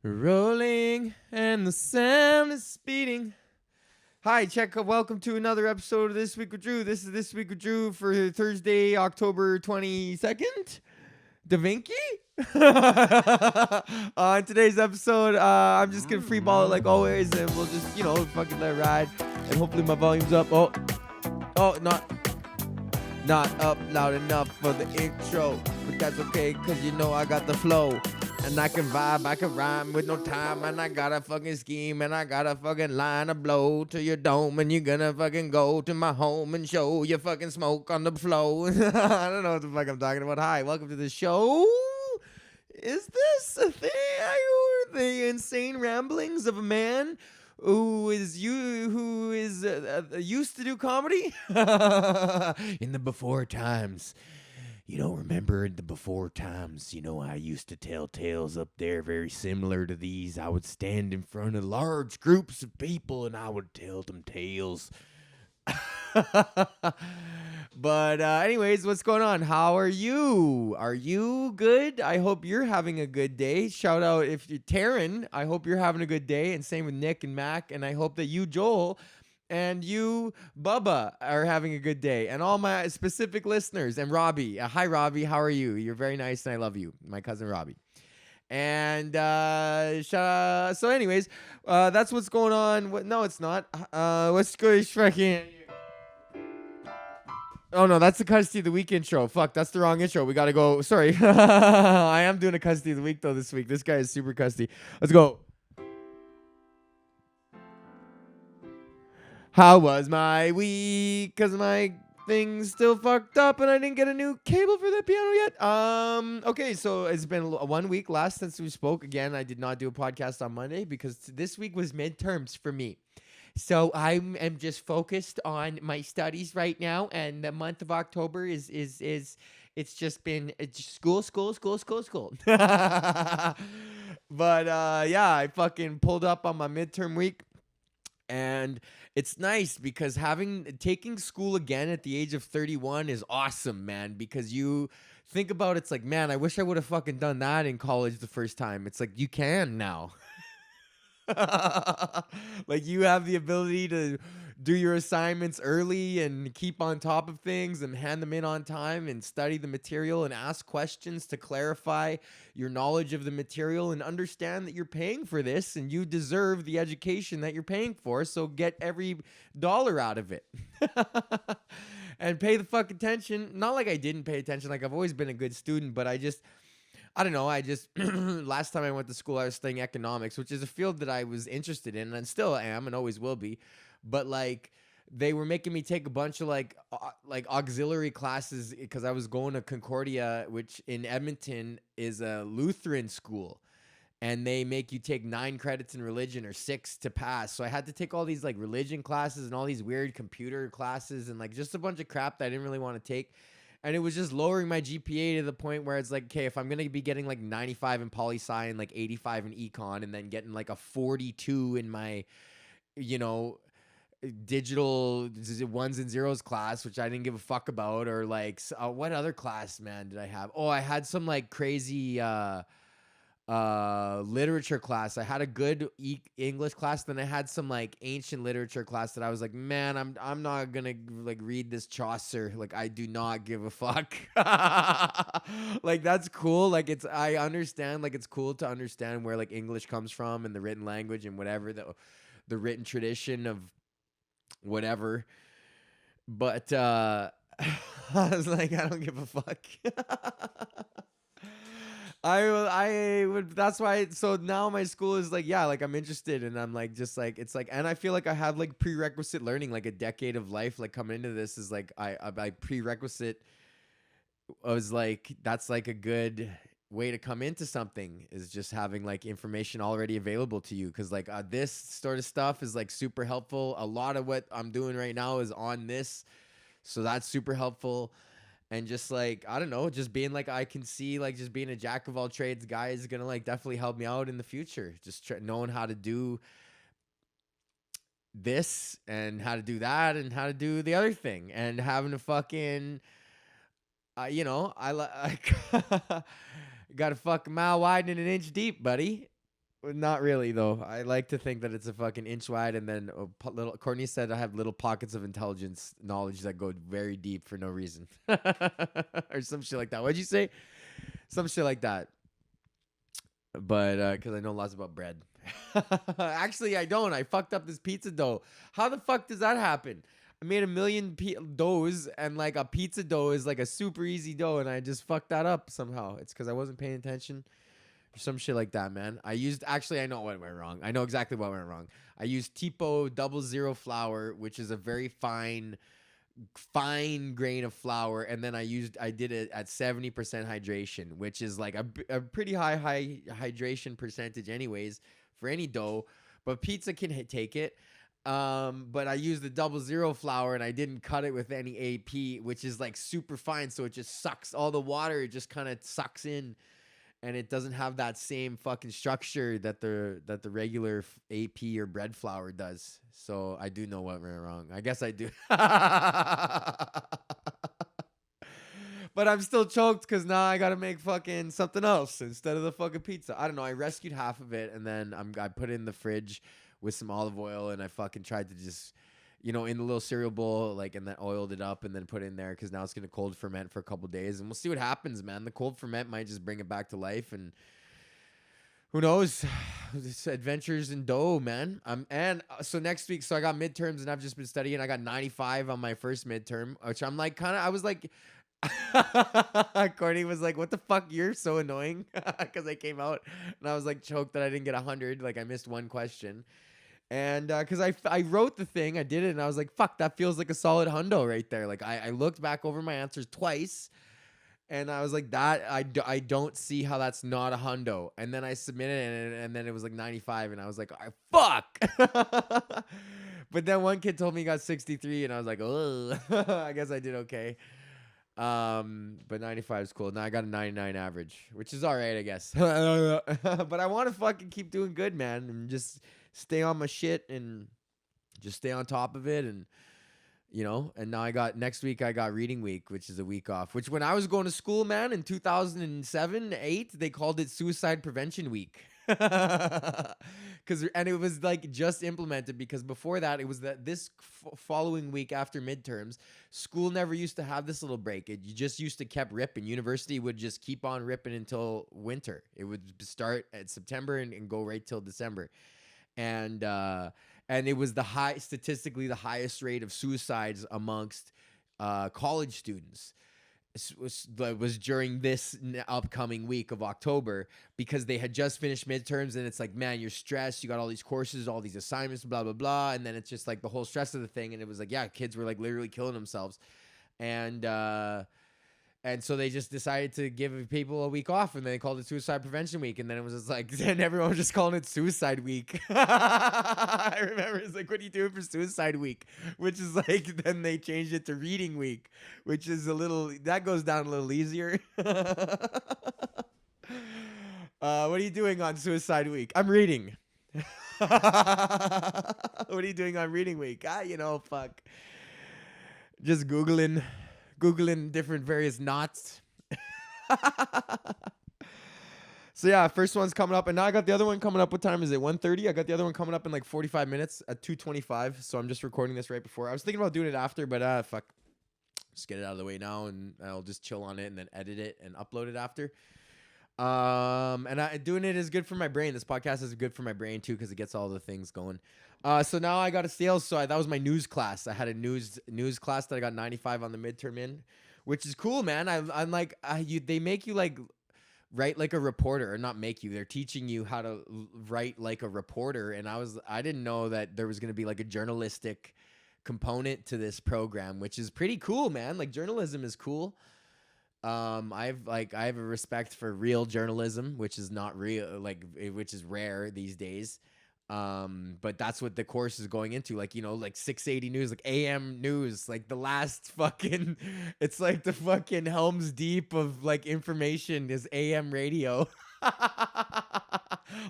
Rolling and the sound is speeding. Hi, welcome to another episode of This Week with Drew. This is This Week with Drew for Thursday, October 22nd. Da Vinci? On today's episode, I'm just gonna freeball it like always, and we'll just, fucking let it ride. And hopefully my volume's up. Not up loud enough for the intro, but that's okay, cause I got the flow. And I can vibe, I can rhyme with no time. And I got a fucking scheme, and I got a fucking line of blow to your dome. And you're gonna fucking go to my home and show your fucking smoke on the flow. I don't know what the fuck I'm talking about. Hi, welcome to the show. Is this a thing? Are the insane ramblings of a man who is used to do comedy in the before times? You don't remember in the before times, I used to tell tales up there very similar to these. I would stand in front of large groups of people and I would tell them tales. But anyways, what's going on? How are you? Are you good? I hope you're having a good day. Shout out if you're Taryn. I hope you're having a good day. And same with Nick and Mac. And I hope that you, Joel, and you, Bubba, are having a good day. And all my specific listeners. And Robbie. Hi, Robbie. How are you? You're very nice and I love you. My cousin Robbie. And so anyways, that's what's going on. No, it's not. Let's go fucking... Oh, no, that's the Custody of the Week intro. Fuck, that's the wrong intro. We got to go. Sorry. I am doing a Custody of the Week, though, this week. This guy is super custody. Let's go. How was my week? Because my thing's still fucked up and I didn't get a new cable for the piano yet. Okay, so it's been 1 week last since we spoke. Again, I did not do a podcast on Monday because this week was midterms for me. So I am just focused on my studies right now, and the month of October is it's just been school. But yeah, I fucking pulled up on my midterm week, and it's nice because taking school again at the age of 31 is awesome, man, because you think about it's like, man, I wish I would have fucking done that in college the first time. It's like you can now. Like you have the ability to do your assignments early and keep on top of things and hand them in on time and study the material and ask questions to clarify your knowledge of the material and understand that you're paying for this and you deserve the education that you're paying for. So get every dollar out of it. And pay the fuck attention. Not like I didn't pay attention. Like I've always been a good student, but I don't know. Last time I went to school, I was studying economics, which is a field that I was interested in and still am and always will be. But like they were making me take a bunch of like auxiliary classes because I was going to Concordia, which in Edmonton is a Lutheran school. And they make you take 9 credits in religion or 6 to pass. So I had to take all these like religion classes and all these weird computer classes and like just a bunch of crap that I didn't really want to take. And it was just lowering my GPA to the point where it's like, okay, if I'm going to be getting like 95 in poli-sci and like 85 in econ and then getting like a 42 in my, digital ones and zeros class, which I didn't give a fuck about, or like, what other class, man, did I have? Oh, I had some like crazy literature class. I had a good English class, then I had some like ancient literature class that I was like, man, I'm not gonna like read this Chaucer. Like I do not give a fuck. Like that's cool. Like I understand, like it's cool to understand where like English comes from and the written language and whatever the written tradition of whatever. But I was like, I don't give a fuck. I would. That's why. So now my school is like, yeah, like I'm interested, and I'm like, just like it's like, and I feel like I have like prerequisite learning, like a decade of life, like coming into this is like I prerequisite was like that's like a good way to come into something is just having like information already available to you because like this sort of stuff is like super helpful. A lot of what I'm doing right now is on this, so that's super helpful. And just like, I don't know, just being like, I can see like just being a jack of all trades guy is going to like definitely help me out in the future. Just knowing how to do this and how to do that and how to do the other thing and having to fucking, I got to fuck a mile wide and an inch deep, buddy. Not really though. I like to think that it's a fucking inch wide, and then little. Courtney said I have little pockets of intelligence knowledge that go very deep for no reason, or some shit like that. What'd you say? Some shit like that. But because I know lots about bread. Actually, I don't. I fucked up this pizza dough. How the fuck does that happen? I made a million doughs, and like a pizza dough is like a super easy dough, and I just fucked that up somehow. It's because I wasn't paying attention. Some shit like that, man. I know what went wrong. I know exactly what went wrong. I used Tipo 00 flour, which is a very fine grain of flour, and then I did it at 70% hydration, which is like a pretty high hydration percentage anyways for any dough, but pizza can take it. But I used the 00 flour, and I didn't cut it with any AP, which is like super fine, so it just sucks all the water. It just kind of sucks in, and it doesn't have that same fucking structure that the regular AP or bread flour does. So I do know what went wrong. I guess I do. But I'm still choked because now I gotta make fucking something else instead of the fucking pizza. I don't know. I rescued half of it, and then I put it in the fridge with some olive oil, and I fucking tried to just, in the little cereal bowl, like, and then oiled it up and then put it in there because now it's gonna cold ferment for a couple days, and we'll see what happens, man. The cold ferment might just bring it back to life, and who knows? This adventures in dough, man. So next week, so I got midterms, and I've just been studying. I got 95 on my first midterm, which I'm like, I was like, Courtney was like, "What the fuck? You're so annoying," because I came out and I was like choked that I didn't get 100. Like I missed one question. And because I wrote the thing, I did it, and I was like, fuck, that feels like a solid hundo right there. Like I looked back over my answers twice, and I was like, I don't see how that's not a hundo. And then I submitted it, and then it was like 95, and I was like, fuck. But then one kid told me he got 63, and I was like, oh, I guess I did okay. But 95 is cool. Now I got a 99 average, which is all right, I guess. But I want to fucking keep doing good, man, and just stay on my shit and just stay on top of it. And and now next week I got reading week, which is a week off, which when I was going to school, man, in 2007, 8, they called it suicide prevention week. And it was like just implemented because before that it was that this following week after midterms, school never used to have this little break. You just used to kept ripping. University would just keep on ripping until winter. It would start at September and go right till December. And it was statistically the highest rate of suicides amongst college students. Was during this upcoming week of October, because they had just finished midterms, and it's like, man, you're stressed, you got all these courses, all these assignments, blah blah blah, and then it's just like the whole stress of the thing, and it was like, yeah, kids were like literally killing themselves, and so they just decided to give people a week off, and they called it Suicide Prevention Week. And then it was just like, then everyone was just calling it Suicide Week. I remember it's like, what are you doing for Suicide Week? Which is like, then they changed it to Reading Week, which is that goes down a little easier. What are you doing on Suicide Week? I'm reading. What are you doing on Reading Week? Fuck. Just Googling different various knots. So yeah, first one's coming up, and now I got the other one coming up. What time is it? 1:30. I got the other one coming up in like 45 minutes at 2:25. So I'm just recording this right before. I was thinking about doing it after, but fuck, just get it out of the way now, and I'll just chill on it and then edit it and upload it after. And doing it is good for my brain. This podcast is good for my brain too, because it gets all the things going. So now I got a sales. So that was my news class. I had a news class that I got 95 on the midterm in, which is cool, man. I'm like, they make you like write like a reporter, or not make you. They're teaching you how to write like a reporter. And I didn't know that there was going to be like a journalistic component to this program, which is pretty cool, man. Like journalism is cool. I have a respect for real journalism, which is not real, which is rare these days. But that's what the course is going into, like 680 news, like AM news, like the last fucking, it's like the fucking Helm's Deep of like information is AM radio.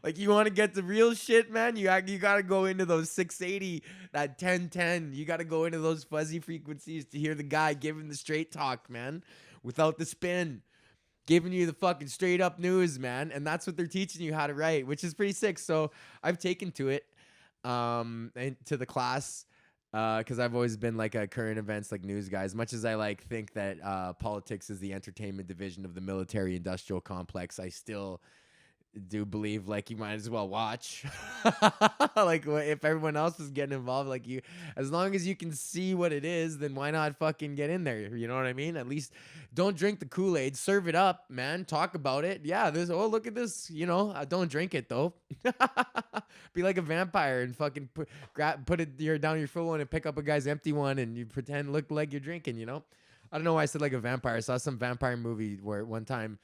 Like you want to get the real shit, man, you got to go into those 680, that 1010, you got to go into those fuzzy frequencies to hear the guy giving the straight talk, man, without the spin. giving you the fucking straight up news, man. And that's what they're teaching you how to write, which is pretty sick. So I've taken to it, and to the class, because I've always been like a current events like news guy. As much as I like think that politics is the entertainment division of the military industrial complex, I still do believe like you might as well watch. Like if everyone else is getting involved, like you, as long as you can see what it is, then why not fucking get in there? You know what I mean? At least don't drink the Kool-Aid, serve it up, man. Talk about it. Yeah, this, oh, look at this, you know, don't drink it though. Be like a vampire and fucking put it down your full one and pick up a guy's empty one and you pretend look like you're drinking, you know? I don't know why I said like a vampire. I saw some vampire movie where one time,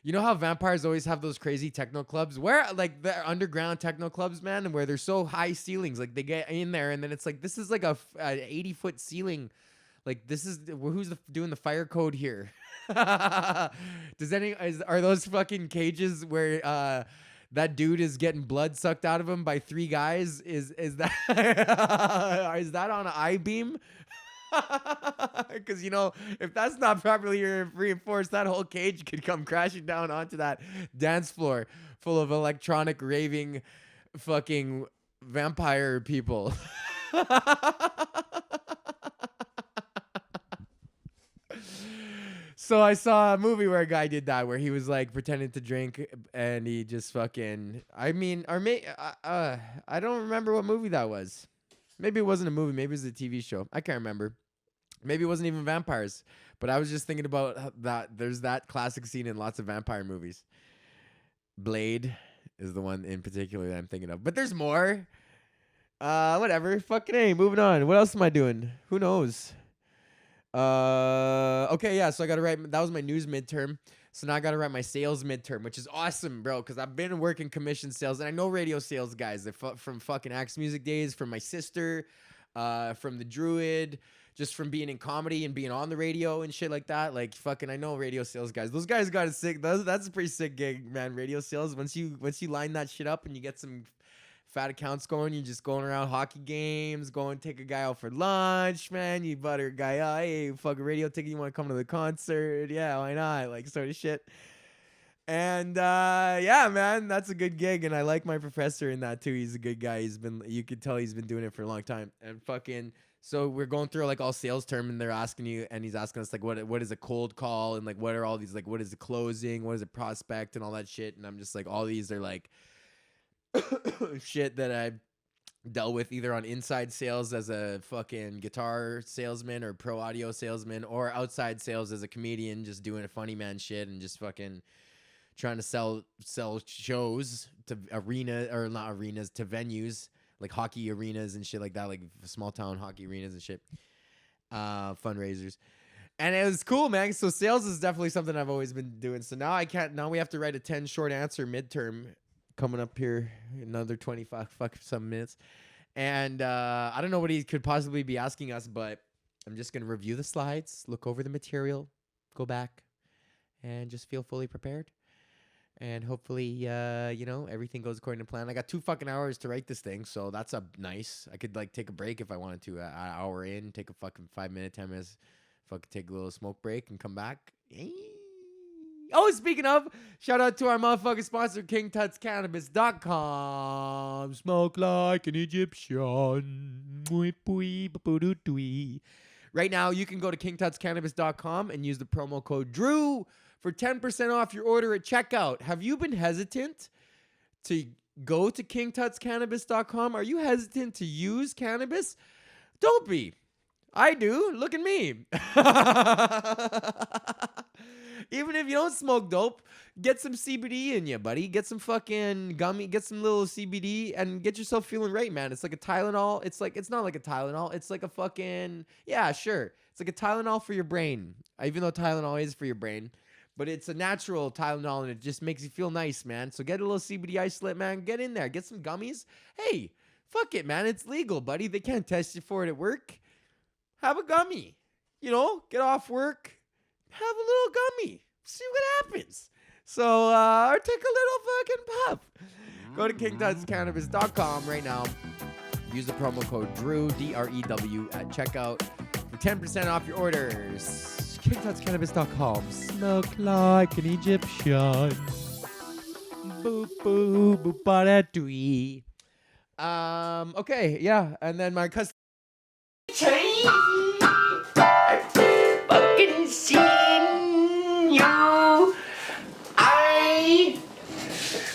you know how vampires always have those crazy techno clubs where like the underground techno clubs, man, and where they're so high ceilings, like they get in there and then it's like, this is like an 80-foot ceiling. Like this is, who's doing the fire code here? Are those fucking cages where, that dude is getting blood sucked out of him by 3 guys? Is that, is that on an I-beam? Because, you know, if that's not properly reinforced, that whole cage could come crashing down onto that dance floor full of electronic raving fucking vampire people. So I saw a movie where a guy did that, where he was like pretending to drink and he just fucking, I don't remember what movie that was. Maybe it wasn't a movie. Maybe it was a TV show. I can't remember. Maybe it wasn't even vampires. But I was just thinking about that. There's that classic scene in lots of vampire movies. Blade is the one in particular that I'm thinking of. But there's more. Whatever. Fucking A. Moving on. What else am I doing? Who knows? Okay, yeah. So I got to write. That was my news midterm. So now I got to write my sales midterm, which is awesome, bro, because I've been working commission sales, and I know radio sales guys from fucking Axe Music days, from my sister, from the Druid, just from being in comedy and being on the radio and shit like that. Like, fucking, I know radio sales guys. Those guys got a sick, that's a pretty sick gig, man, radio sales. Once you line that shit up and you get some fat accounts going, you're just going around hockey games, going take a guy out for lunch, man. You butter a guy out, hey, fuck a radio ticket, you want to come to the concert? Yeah, why not? Like, sort of shit. And yeah, man, that's a good gig, and I like my professor in that too. He's a good guy. You could tell he's been doing it for a long time. And fucking, so we're going through like all sales term, and they're asking you, and he's asking us like, what is a cold call, and like what are all these, like what is a closing, what is a prospect, and all that shit. And I'm just like, all these are like shit that I dealt with either on inside sales as a fucking guitar salesman or pro audio salesman, or outside sales as a comedian, just doing a funny man shit and just fucking trying to sell shows to to venues like hockey arenas and shit like that, like small town hockey arenas and shit, fundraisers. And it was cool, man. So sales is definitely something I've always been doing. So now we have to write a 10 short answer midterm coming up here, another 25 some minutes. And I don't know what he could possibly be asking us, but I'm just going to review the slides, look over the material, go back, and just feel fully prepared. And hopefully, everything goes according to plan. I got 2 fucking hours to write this thing, so that's nice. I could like take a break if I wanted to, an hour in, take a fucking 5 minute, 10 minutes, fucking take a little smoke break and come back. Oh, speaking of, shout out to our motherfucking sponsor, KingTutsCannabis.com. Smoke like an Egyptian. Right now, you can go to KingTutsCannabis.com and use the promo code DREW for 10% off your order at checkout. Have you been hesitant to go to KingTutsCannabis.com? Are you hesitant to use cannabis? Don't be. I do. Look at me. Even if you don't smoke dope, get some CBD in you, buddy. Get some fucking gummy, get some little CBD and get yourself feeling right, man. It's like a Tylenol. It's not like a Tylenol. It's like a fucking, yeah, sure. It's like a Tylenol for your brain, even though Tylenol is for your brain. But it's a natural Tylenol, and it just makes you feel nice, man. So get a little CBD isolate, man. Get in there. Get some gummies. Hey, fuck it, man. It's legal, buddy. They can't test you for it at work. Have a gummy. Get off work. Have a little gummy. See what happens. So, or take a little fucking puff. Go to KingTutsCannabis.com right now. Use the promo code DREW, DREW, at checkout for 10% off your orders. TikToksCannabis.com. Smoke like an Egyptian. Boop, boop, boop, ba-da-dwee. Okay, yeah. And then my custom. I fucking seen you.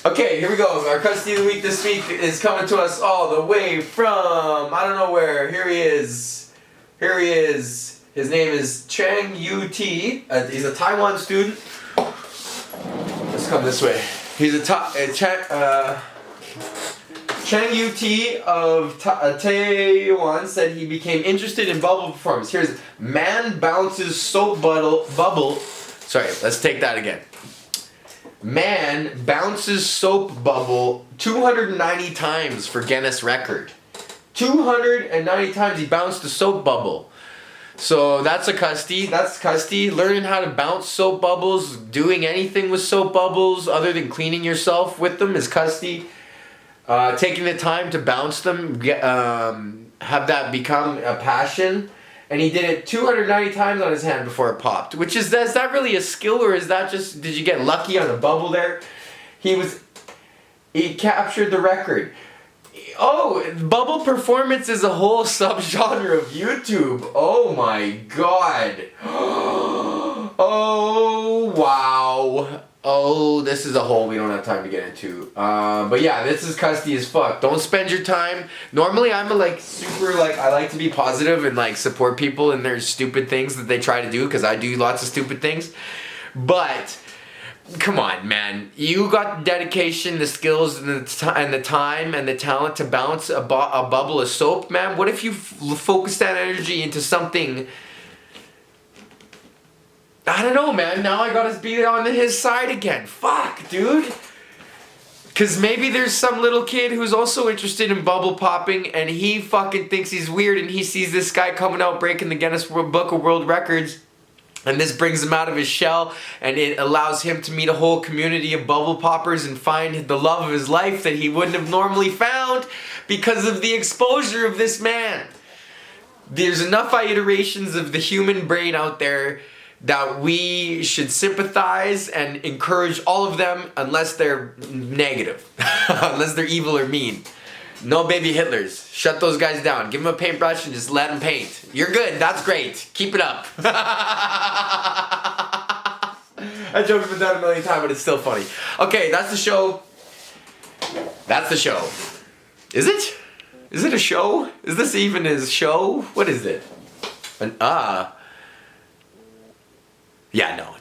Okay, here we go. Our custody of the week this week is coming to us all the way from I don't know where. Here he is. His name is Chang Yu T. He's a Taiwan student. Let's come this way. He's Chang Yu T of Taiwan said he became interested in bubble performance. Here's man bounces soap bubble. Sorry, let's take that again. Man bounces soap bubble 290 times for Guinness record. 290 times he bounced the soap bubble. So that's a custody. That's custody. Learning how to bounce soap bubbles, doing anything with soap bubbles other than cleaning yourself with them is custody. Taking the time to bounce them, have that become a passion. And he did it 290 times on his hand before it popped. Which is that really a skill, or is that just, did you get lucky on a bubble there? He captured the record. Oh, bubble performance is a whole subgenre of YouTube. Oh my god. Oh wow. Oh, this is a hole we don't have time to get into. But yeah, this is custody as fuck. Don't spend your time. Normally I'm a super I like to be positive and support people in their stupid things that they try to do, because I do lots of stupid things. But come on, man. You got the dedication, the skills, and the time and the talent to bounce a bubble of soap, man. What if you focus that energy into something? I don't know, man. Now I gotta be on his side again. Fuck, dude. Because maybe there's some little kid who's also interested in bubble popping, and he fucking thinks he's weird, and he sees this guy coming out breaking the Guinness Book of World Records. And this brings him out of his shell, and it allows him to meet a whole community of bubble poppers and find the love of his life that he wouldn't have normally found because of the exposure of this man. There's enough iterations of the human brain out there that we should sympathize and encourage all of them, unless they're negative, unless they're evil or mean. No baby Hitlers. Shut those guys down. Give them a paintbrush and just let them paint. You're good. That's great. Keep it up. That joke's been done a million times, but it's still funny. Okay, that's the show. That's the show. Is it? Is it a show? Is this even a show? What is it? Yeah, no.